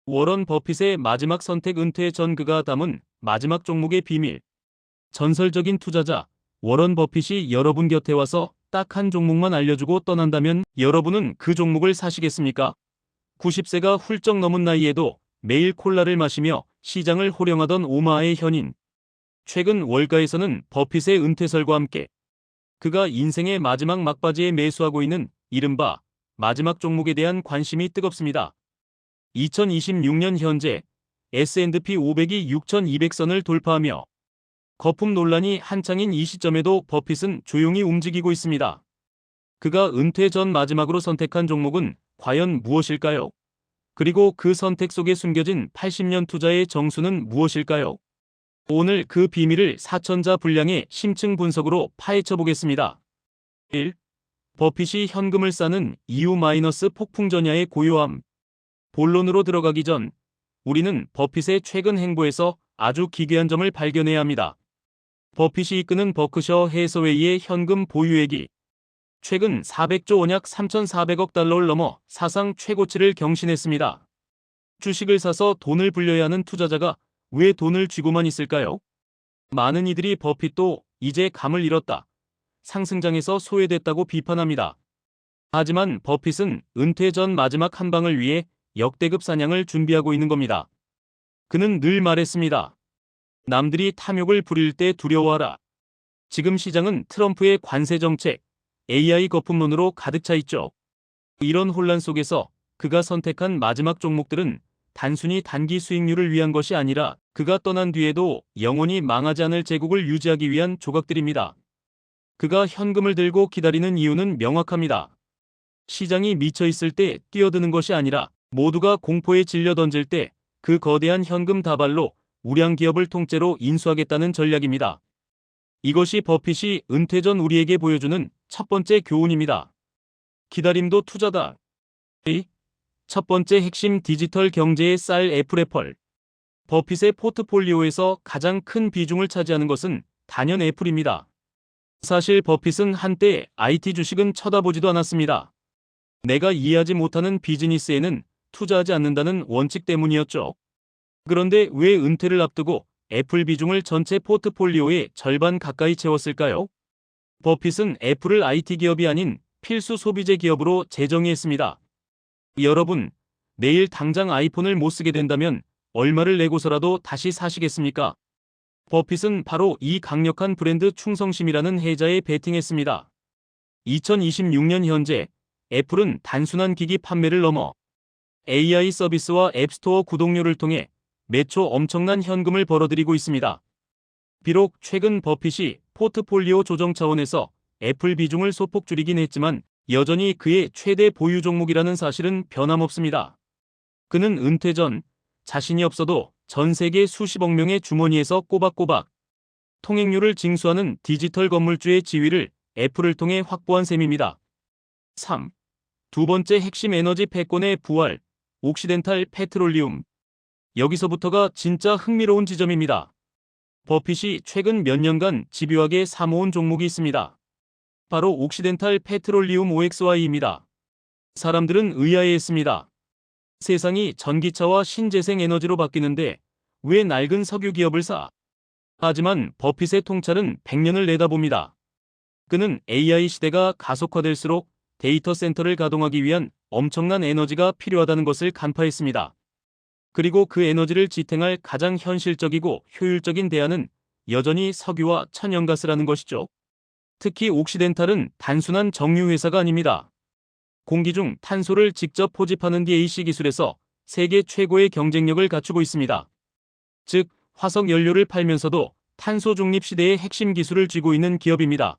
워런 버핏의 마지막 선택 은퇴 전 그가 담은 마지막 종목의 비밀. 전설적인 투자자 워런 버핏이 여러분 곁에 와서 딱 한 종목만 알려주고 떠난다면 여러분은 그 종목을 사시겠습니까? 90세가 훌쩍 넘은 나이에도 매일 콜라를 마시며 시장을 호령하던 오마하의 현인. 최근 월가에서는 버핏의 은퇴설과 함께 그가 인생의 마지막 막바지에 매수하고 있는 이른바 마지막 종목에 대한 관심이 뜨겁습니다. 2026년 현재 S&P 500이 6,200선을 돌파하며 거품 논란이 한창인 이 시점에도 버핏은 조용히 움직이고 있습니다. 그가 은퇴 전 마지막으로 선택한 종목은 과연 무엇일까요? 그리고 그 선택 속에 숨겨진 80년 투자의 정수는 무엇일까요? 오늘 그 비밀을 사천자 분량의 심층 분석으로 파헤쳐 보겠습니다. 1. 버핏이 현금을 싸는 이유 - 폭풍 전야의 고요함. 본론으로 들어가기 전 우리는 버핏의 최근 행보에서 아주 기괴한 점을 발견해야 합니다. 버핏이 이끄는 버크셔 해서웨이의 현금 보유액이 최근 400조 원 약 3,400억 달러를 넘어 사상 최고치를 경신했습니다. 주식을 사서 돈을 불려야 하는 투자자가 왜 돈을 쥐고만 있을까요? 많은 이들이 버핏도 이제 감을 잃었다, 상승장에서 소외됐다고 비판합니다. 하지만 버핏은 은퇴 전 마지막 한 방을 위해 역대급 사냥을 준비하고 있는 겁니다. 그는 늘 말했습니다. 남들이 탐욕을 부릴 때 두려워하라. 지금 시장은 트럼프의 관세 정책, AI 거품론으로 가득 차 있죠. 이런 혼란 속에서 그가 선택한 마지막 종목들은 단순히 단기 수익률을 위한 것이 아니라 그가 떠난 뒤에도 영원히 망하지 않을 제국을 유지하기 위한 조각들입니다. 그가 현금을 들고 기다리는 이유는 명확합니다. 시장이 미쳐 있을 때 뛰어드는 것이 아니라 모두가 공포에 질려 던질 때 그 거대한 현금 다발로 우량 기업을 통째로 인수하겠다는 전략입니다. 이것이 버핏이 은퇴 전 우리에게 보여주는 첫 번째 교훈입니다. 기다림도 투자다. 첫 번째 핵심 디지털 경제의 쌀 애플. 버핏의 포트폴리오에서 가장 큰 비중을 차지하는 것은 단연 애플입니다. 사실 버핏은 한때 IT 주식은 쳐다보지도 않았습니다. 내가 이해하지 못하는 비즈니스에는 투자하지 않는다는 원칙 때문이었죠. 그런데 왜 은퇴를 앞두고 애플 비중을 전체 포트폴리오의 절반 가까이 채웠을까요? 버핏은 애플을 IT 기업이 아닌 필수 소비재 기업으로 재정의했습니다. 여러분, 내일 당장 아이폰을 못 쓰게 된다면 얼마를 내고서라도 다시 사시겠습니까? 버핏은 바로 이 강력한 브랜드 충성심이라는 해자에 베팅했습니다. 2026년 현재 애플은 단순한 기기 판매를 넘어 AI 서비스와 앱스토어 구독료를 통해 매초 엄청난 현금을 벌어들이고 있습니다. 비록 최근 버핏이 포트폴리오 조정 차원에서 애플 비중을 소폭 줄이긴 했지만 여전히 그의 최대 보유 종목이라는 사실은 변함없습니다. 그는 은퇴 전 자신이 없어도 전 세계 수십억 명의 주머니에서 꼬박꼬박 통행료를 징수하는 디지털 건물주의 지위를 애플을 통해 확보한 셈입니다. 3. 두 번째 핵심 에너지 패권의 부활, 옥시덴탈 페트롤리움. 여기서부터가 진짜 흥미로운 지점입니다. 버핏이 최근 몇 년간 집요하게 사모은 종목이 있습니다. 바로 옥시덴탈 페트롤리움 OXY입니다. 사람들은 의아해했습니다. 세상이 전기차와 신재생 에너지로 바뀌는데 왜 낡은 석유 기업을 사? 하지만 버핏의 통찰은 100년을 내다봅니다. 그는 AI 시대가 가속화될수록 데이터 센터를 가동하기 위한 엄청난 에너지가 필요하다는 것을 간파했습니다. 그리고 그 에너지를 지탱할 가장 현실적이고 효율적인 대안은 여전히 석유와 천연가스라는 것이죠. 특히 옥시덴탈은 단순한 정유회사가 아닙니다. 공기 중 탄소를 직접 포집하는 DAC 기술에서 세계 최고의 경쟁력을 갖추고 있습니다. 즉, 화석 연료를 팔면서도 탄소 중립 시대의 핵심 기술을 쥐고 있는 기업입니다.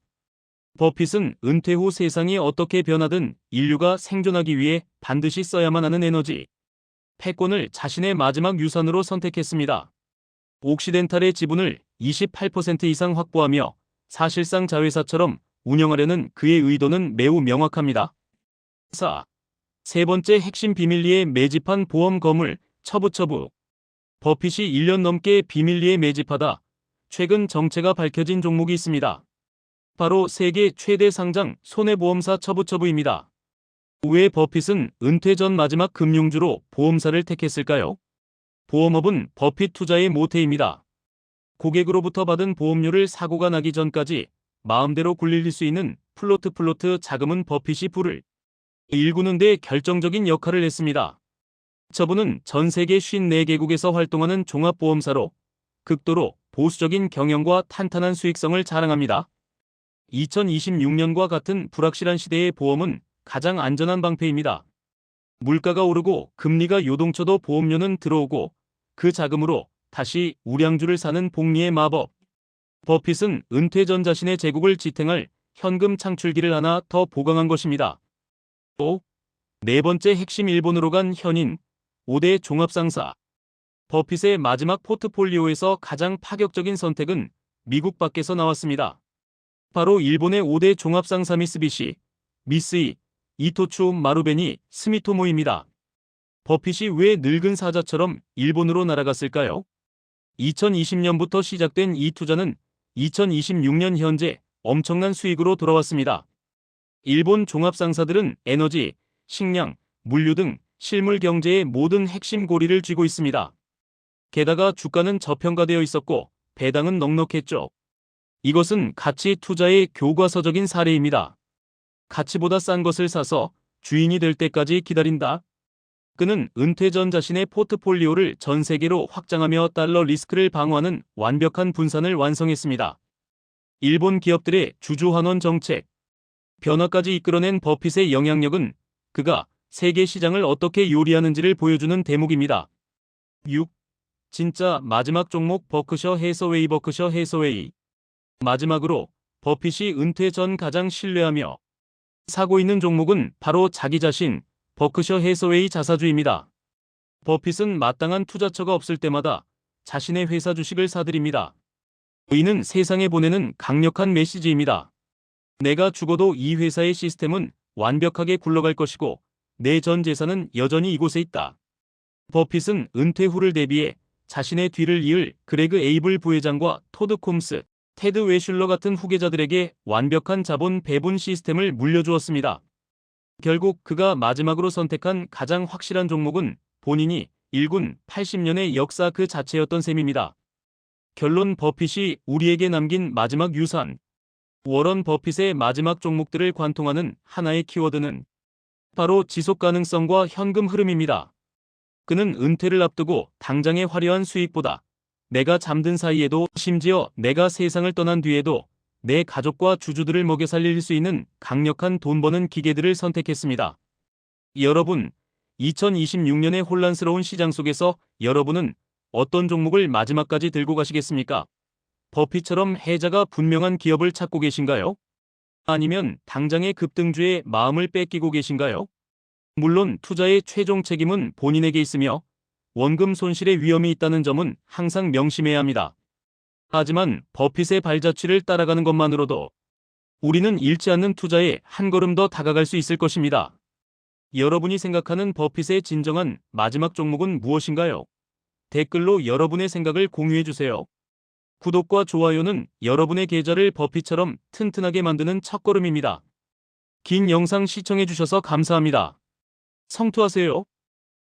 버핏은 은퇴 후 세상이 어떻게 변하든 인류가 생존하기 위해 반드시 써야만 하는 에너지 패권을 자신의 마지막 유산으로 선택했습니다. 옥시덴탈의 지분을 28% 이상 확보하며 사실상 자회사처럼 운영하려는 그의 의도는 매우 명확합니다. 4. 세 번째 핵심 비밀리에 매집한 보험 거물, 처부처부. 버핏이 1년 넘게 비밀리에 매집하다 최근 정체가 밝혀진 종목이 있습니다. 바로 세계 최대 상장 손해보험사 처부처부입니다. 왜 버핏은 은퇴 전 마지막 금융주로 보험사를 택했을까요? 보험업은 버핏 투자의 모태입니다. 고객으로부터 받은 보험료를 사고가 나기 전까지 마음대로 굴릴 수 있는 플로트 자금은 버핏이 불을 일구는 데 결정적인 역할을 했습니다. 저분은 전 세계 54개국에서 활동하는 종합보험사로 극도로 보수적인 경영과 탄탄한 수익성을 자랑합니다. 2026년과 같은 불확실한 시대의 보험은 가장 안전한 방패입니다. 물가가 오르고 금리가 요동쳐도 보험료는 들어오고 그 자금으로 다시 우량주를 사는 복리의 마법. 버핏은 은퇴 전 자신의 제국을 지탱할 현금 창출기를 하나 더 보강한 것입니다. 또 네 번째 핵심 일본으로 간 현인 5대 종합상사. 버핏의 마지막 포트폴리오에서 가장 파격적인 선택은 미국 밖에서 나왔습니다. 바로 일본의 5대 종합상사 미쓰비시, 미쓰이, 이토추 마루베니, 스미토모입니다. 버핏이 왜 늙은 사자처럼 일본으로 날아갔을까요? 2020년부터 시작된 이 투자는 2026년 현재 엄청난 수익으로 돌아왔습니다. 일본 종합상사들은 에너지, 식량, 물류 등 실물 경제의 모든 핵심 고리를 쥐고 있습니다. 게다가 주가는 저평가되어 있었고 배당은 넉넉했죠. 이것은 가치 투자의 교과서적인 사례입니다. 가치보다 싼 것을 사서 주인이 될 때까지 기다린다. 그는 은퇴 전 자신의 포트폴리오를 전 세계로 확장하며 달러 리스크를 방어하는 완벽한 분산을 완성했습니다. 일본 기업들의 주주환원 정책, 변화까지 이끌어낸 버핏의 영향력은 그가 세계 시장을 어떻게 요리하는지를 보여주는 대목입니다. 6. 진짜 마지막 종목 버크셔 해서웨이. 마지막으로 버핏이 은퇴 전 가장 신뢰하며 사고 있는 종목은 바로 자기 자신, 버크셔 해서웨이 자사주입니다. 버핏은 마땅한 투자처가 없을 때마다 자신의 회사 주식을 사들입니다. 이는 세상에 보내는 강력한 메시지입니다. 내가 죽어도 이 회사의 시스템은 완벽하게 굴러갈 것이고 내 전 재산은 여전히 이곳에 있다. 버핏은 은퇴 후를 대비해 자신의 뒤를 이을 그레그 에이블 부회장과 토드 콤스, 테드 웨슐러 같은 후계자들에게 완벽한 자본 배분 시스템을 물려주었습니다. 결국 그가 마지막으로 선택한 가장 확실한 종목은 본인이 일군 80년의 역사 그 자체였던 셈입니다. 결론 버핏이 우리에게 남긴 마지막 유산. 워런 버핏의 마지막 종목들을 관통하는 하나의 키워드는 바로 지속가능성과 현금 흐름입니다. 그는 은퇴를 앞두고 당장의 화려한 수익보다 내가 잠든 사이에도 심지어 내가 세상을 떠난 뒤에도 내 가족과 주주들을 먹여 살릴 수 있는 강력한 돈 버는 기계들을 선택했습니다. 여러분, 2026년의 혼란스러운 시장 속에서 여러분은 어떤 종목을 마지막까지 들고 가시겠습니까? 버핏처럼 해자가 분명한 기업을 찾고 계신가요? 아니면 당장의 급등주에 마음을 뺏기고 계신가요? 물론 투자의 최종 책임은 본인에게 있으며 원금 손실의 위험이 있다는 점은 항상 명심해야 합니다. 하지만 버핏의 발자취를 따라가는 것만으로도 우리는 잃지 않는 투자에 한 걸음 더 다가갈 수 있을 것입니다. 여러분이 생각하는 버핏의 진정한 마지막 종목은 무엇인가요? 댓글로 여러분의 생각을 공유해주세요. 구독과 좋아요는 여러분의 계좌를 버핏처럼 튼튼하게 만드는 첫걸음입니다. 긴 영상 시청해주셔서 감사합니다. 성투하세요.